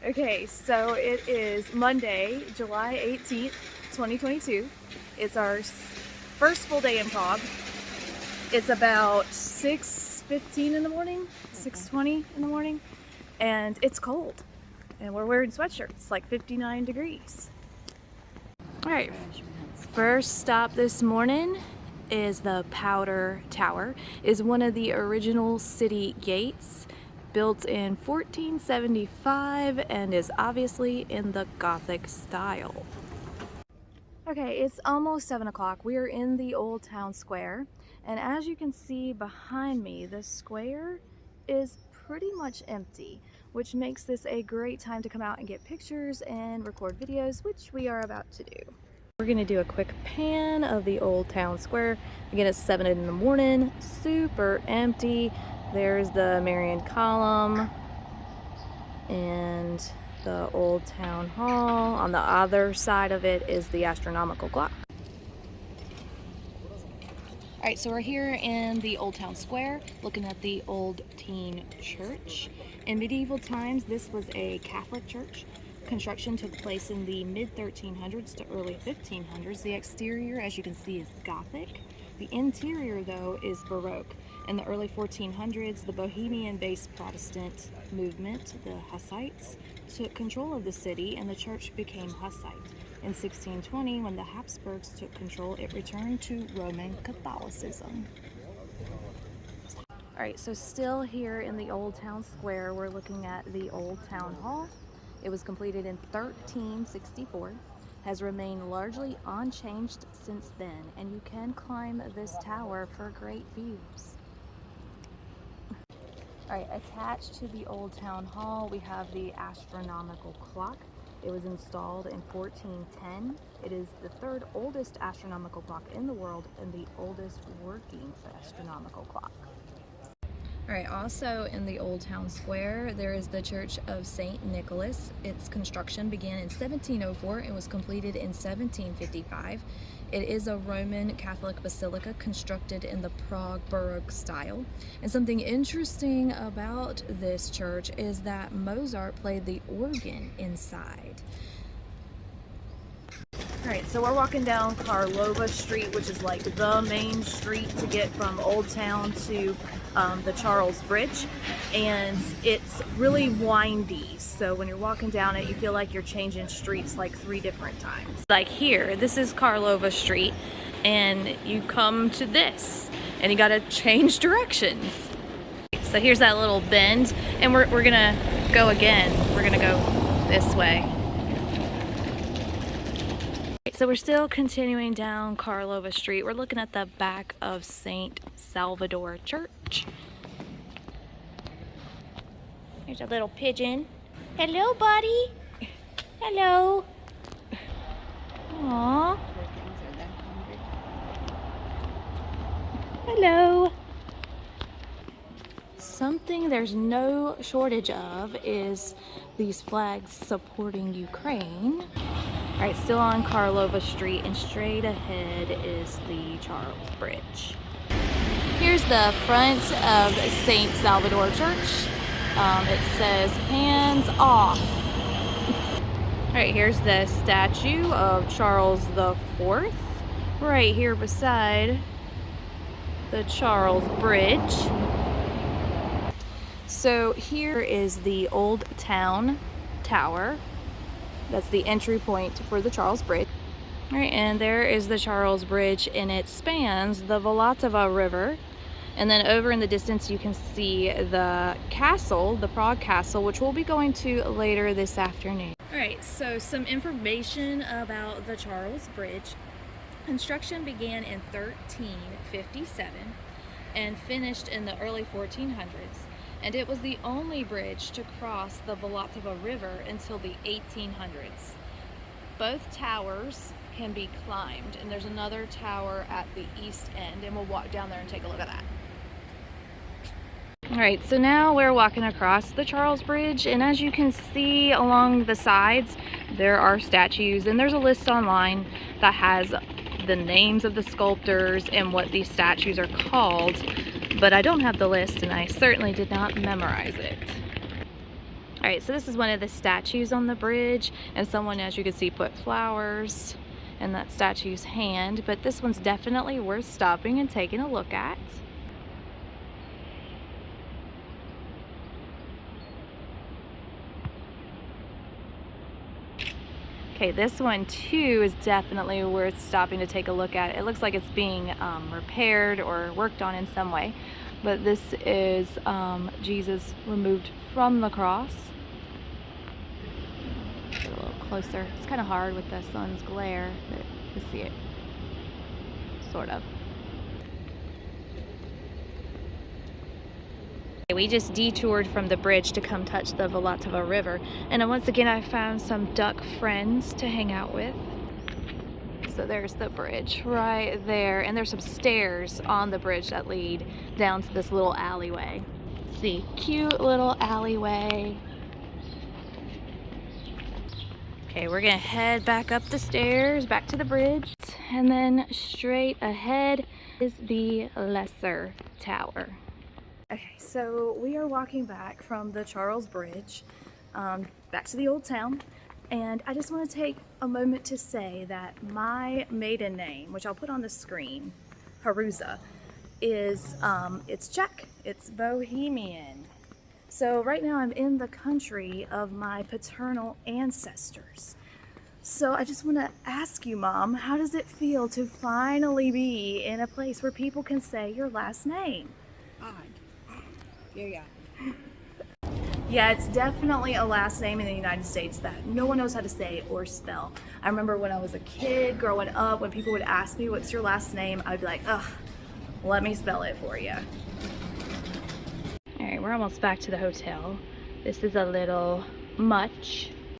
Okay, so it is Monday, July 18th, 2022. It's our first full day in Prague. It's about 6:15 in the morning, 6:20 in the morning, and it's cold. And we're wearing sweatshirts, like 59 degrees. All right, first stop this morning is the Powder Tower. It's one of the original city gates, built in 1475 and is obviously in the Gothic style. Okay, it's almost 7 o'clock. We are in the old town square, and as you can see behind me, the square is pretty much empty, which makes this a great time to come out and get pictures and record videos, which we are about to do. We're gonna do a quick pan of the old town square. Again, it's 7 in the morning, super empty. There's the Marian Column and the old town hall. On the other side of it is the astronomical clock. All right, so we're here in the old town square looking at the old teen church. In medieval times, this was a Catholic church. Construction took place in the mid-1300s to early 1500s. The exterior, as you can see, is Gothic. The interior, though, is Baroque. In the early 1400s, the Bohemian-based Protestant movement, the Hussites, took control of the city, and the church became Hussite. In 1620, when the Habsburgs took control, it returned to Roman Catholicism. All right, so still here in the old town square, we're looking at the old town hall. It was completed in 1364, has remained largely unchanged since then, and you can climb this tower for great views. All right, attached to the old town hall, we have the astronomical clock. It was installed in 1410. It is the third oldest astronomical clock in the world and the oldest working astronomical clock. All right, also in the old town square, there is the Church of St. Nicholas. Its construction began in 1704 and was completed in 1755. It is a Roman Catholic basilica constructed in the Prague Baroque style. And something interesting about this church is that Mozart played the organ inside. All right, so we're walking down Karlova Street, which is like the main street to get from Old Town to the Charles Bridge, and it's really windy. So when you're walking down it, you feel like you're changing streets like 3 different times. Like here, this is Karlova Street, and you come to this, and you gotta change directions. So here's that little bend, and we're gonna go again. We're gonna go this way. So we're still continuing down Karlova Street. We're looking at the back of St. Salvador Church. Here's a little pigeon. Hello, buddy. Hello. Aww. Hello. Something there's no shortage of is these flags supporting Ukraine. All right, still on Karlova Street, and straight ahead is the Charles Bridge. Here's the front of St. Salvador Church. It says, hands off. All right, here's the statue of Charles IV, right here beside the Charles Bridge. So here is the Old Town Tower. That's the entry point for the Charles Bridge. All right, and there is the Charles Bridge, and it spans the Vltava River. And then over in the distance, you can see the castle, the Prague Castle, which we'll be going to later this afternoon. All right, so some information about the Charles Bridge. Construction began in 1357 and finished in the early 1400s. And it was the only bridge to cross the Vltava River until the 1800s. Both towers can be climbed, and there's another tower at the east end, and we'll walk down there and take a look at that. All right, so now we're walking across the Charles Bridge, and as you can see along the sides, there are statues, and there's a list online that has the names of the sculptors and what these statues are called, but I don't have the list, and I certainly did not memorize it. All Alright, so this is one of the statues on the bridge, and someone, as you can see, put flowers in that statue's hand, but this one's definitely worth stopping and taking a look at. Okay, this one too is definitely worth stopping to take a look at. It looks like it's being repaired or worked on in some way, but this is Jesus removed from the cross. Get a little closer. It's kind of hard with the sun's glare, but you can see it, sort of. We just detoured from the bridge to come touch the Vltava River, and once again I found some duck friends to hang out with. So there's the bridge right there, and there's some stairs on the bridge that lead down to this little alleyway. See, cute little alleyway. Okay, we're gonna head back up the stairs, back to the bridge, and then straight ahead is the Lesser Tower. Okay, so we are walking back from the Charles Bridge, back to the old town, and I just want to take a moment to say that my maiden name, which I'll put on the screen, Haruza, is, it's Czech, it's Bohemian. So right now I'm in the country of my paternal ancestors. So I just want to ask you, Mom, how does it feel to finally be in a place where people can say your last name? Odd. Yeah. Yeah, it's definitely a last name in the United States that no one knows how to say or spell. I remember when I was a kid growing up, when people would ask me, what's your last name? I'd be like, ugh, let me spell it for you. All right, we're almost back to the hotel. This is a little much